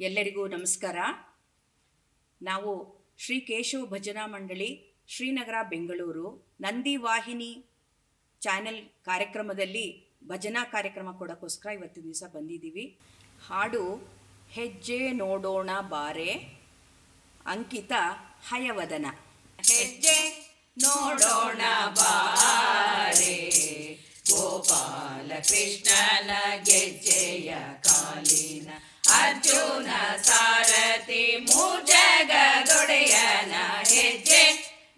ಎಲ್ಲರಿಗೂ ನಮಸ್ಕಾರ. ನಾವು ಶ್ರೀ ಕೇಶವ ಭಜನಾ ಮಂಡಳಿ ಶ್ರೀನಗರ ಬೆಂಗಳೂರು ನಂದಿ ವಾಹಿನಿ ಚಾನೆಲ್ ಕಾರ್ಯಕ್ರಮದಲ್ಲಿ ಭಜನಾ ಕಾರ್ಯಕ್ರಮ ಕೊಡೋಕ್ಕೋಸ್ಕರ ಇವತ್ತಿನ ದಿವಸ ಬಂದಿದ್ದೀವಿ. ಹಾಡು ಹೆಜ್ಜೆ ನೋಡೋಣ ಬಾರೆ, ಅಂಕಿತ ಹಯವದನ. ಹೆಜ್ಜೆ ನೋಡೋಣ ಬಾರೆ, ಗೋಪಾಲ ಕೃಷ್ಣನ ಗೆಜ್ಜೆಯ ಕಾಲಿನ ಅರ್ಜುನ ಸಾರಥಿ ಮುಜಗದೊಡೆಯನ ಹೆಜ್ಜೆ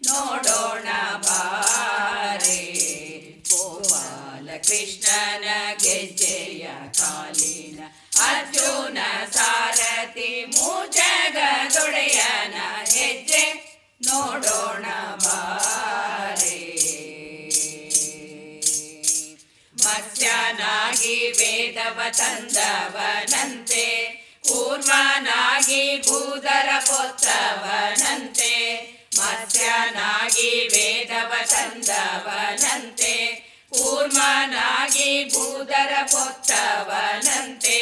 ನೋಡೋಣ ಬಾರೆ, ಗೋಪಾಲ ಕೃಷ್ಣನ ಗೆಜ್ಜೆಯ ಕಾಲಿನ ಅರ್ಜುನ ಸಾರಥಿ ಮುಜಗದೊಡೆಯನ ಹೆಜ್ಜೆ ನೋಡೋಣ ಬಾರೆ. ಮತ್ಸ್ಯನಾಗಿ ವೇದವ ತಂದವನಂತೆ, ಕೂರ್ಮನಾಗಿ ಭೂಧರ ಪೊತ್ತವನಂತೆ. ಮತ್ಸ್ಯನಾಗಿ ವೇದವ ತಂದವನಂತೆ, ಕೂರ್ಮನಾಗಿ ಭೂಧರ ಪೊತ್ತವನಂತೆ.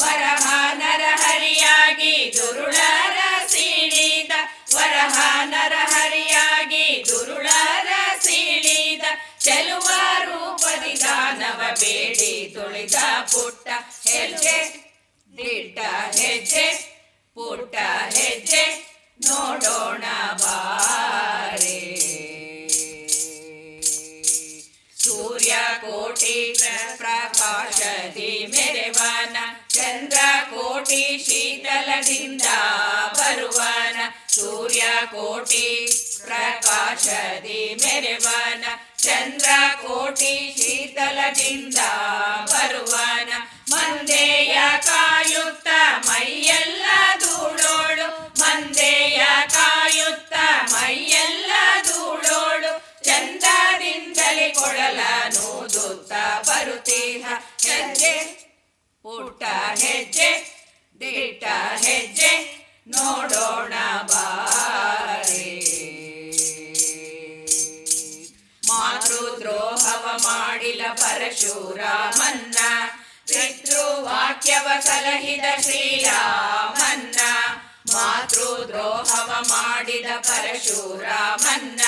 ವರಹ ನರಹರಿಯಾಗಿ ದುರುಳರ ಸೀಳಿದ, ವರಹ ನರಹರಿಯಾಗಿ ದುರುಳರ ಸೀಳಿದ. ಚೆಲುವ ರೂಪದಿ ದಾನವ ಬೇಡಿ ತುಳಿದ ಪುಟ್ಟ ಹೆಜ್ಜೆ, ದಿಟ್ಟ ಹೆಜ್ಜೆ, ಪುಟ್ಟ ಹೆಜ್ಜೆ ನೋಡೋಣ ಬಾರೆ. ಸೂರ್ಯ ಕೋಟಿ ಪ್ರಕಾಶದಿ ಮೆರೆವನ, ಚಂದ್ರ ಕೋಟಿ ಶೀತಲದಿಂದ ಬರುವನ. ಸೂರ್ಯ ಕೋಟಿ ಪ್ರಕಾಶದಿ ಮೆರೆವನ, ಚಂದ್ರ ಕೋಟಿ ಶೀತಲದಿಂದ ಬರುವನ. ಮಂದೆಯ ಕಾಯುತ್ತ ಮೈಯೆಲ್ಲ ಧೂಳೋಳು, ಮಂದೆಯ ಕಾಯುತ್ತ ಮೈಯೆಲ್ಲ ಧೂಳೋಳು. ಚಂದದಿಂದಲೇ ಕೊಳಲನೂದುತ್ತ ಬರುತ್ತೀಹ ಹೆಜ್ಜೆ, ಪುಟ್ಟ ಹೆಜ್ಜೆ, ದಿಟ್ಟ ಹೆಜ್ಜೆ ನೋಡೋಣ ಬಾರೆ. ಮಾತೃದ್ರೋಹವ ಮಾಡಿಲ ಪರಶುರಾಮನ್ನ, ಪಿತೃವಾಕ್ಯವ ಸಲಹಿದ ಶ್ರೀರಾಮನ್ನ. ಮಾತೃದ್ರೋಹವ ಮಾಡಿದ ಪರಶುರಾಮನ್ನ,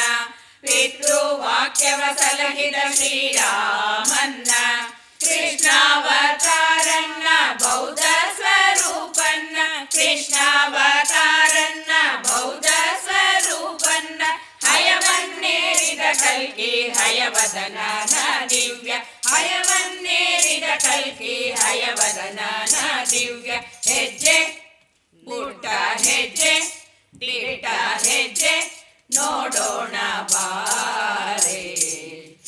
ಪಿತೃವಾಕ್ಯವ ಸಲಹಿದ ಶ್ರೀರಾಮನ್ನ. ಕೃಷ್ಣಾವತಾರನ್ನ ಬೌದ್ಧ ಸ್ವರೂಪನ್ನ, ಕೃಷ್ಣಾವತಾರನ್ನ ಬೌದ್ಧ ಸ್ವರೂಪನ್ನ. ಹಯವನ್ನೇರಿದ ಕಲ್ಕಿ ಹಯವದನನ ದಿವ್ಯ, ಹಯವನ್ನೇರಿದ ಕಲ್ಕಿ ಹಯವದನನ ದಿವ್ಯ. ಹೆಜ್ಜೆ, ಪುಟ್ಟ ಹೆಜ್ಜೆ, ದಿಟ್ಟ ಹೆಜ್ಜೆ ನೋಡೋಣ ಬಾರೆ.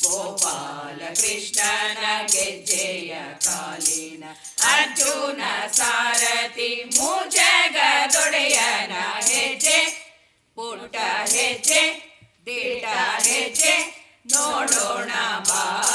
ಗೋಪಾಲ ಕೃಷ್ಣನ ಗೆಜ್ಜೆಯ ಕಾಲಿನ ಅರ್ಜುನ ಸಾರಥಿ ಮುಜಗದೊಡೆಯನ ಹೆಜ್ಜೆ, ಪುಟ್ಟ ಹೆಜ್ಜೆ, ದಿಟ್ಟ ಹೆಜ್ಜೆ ನೋಡೋಣ ಬಾರೆ.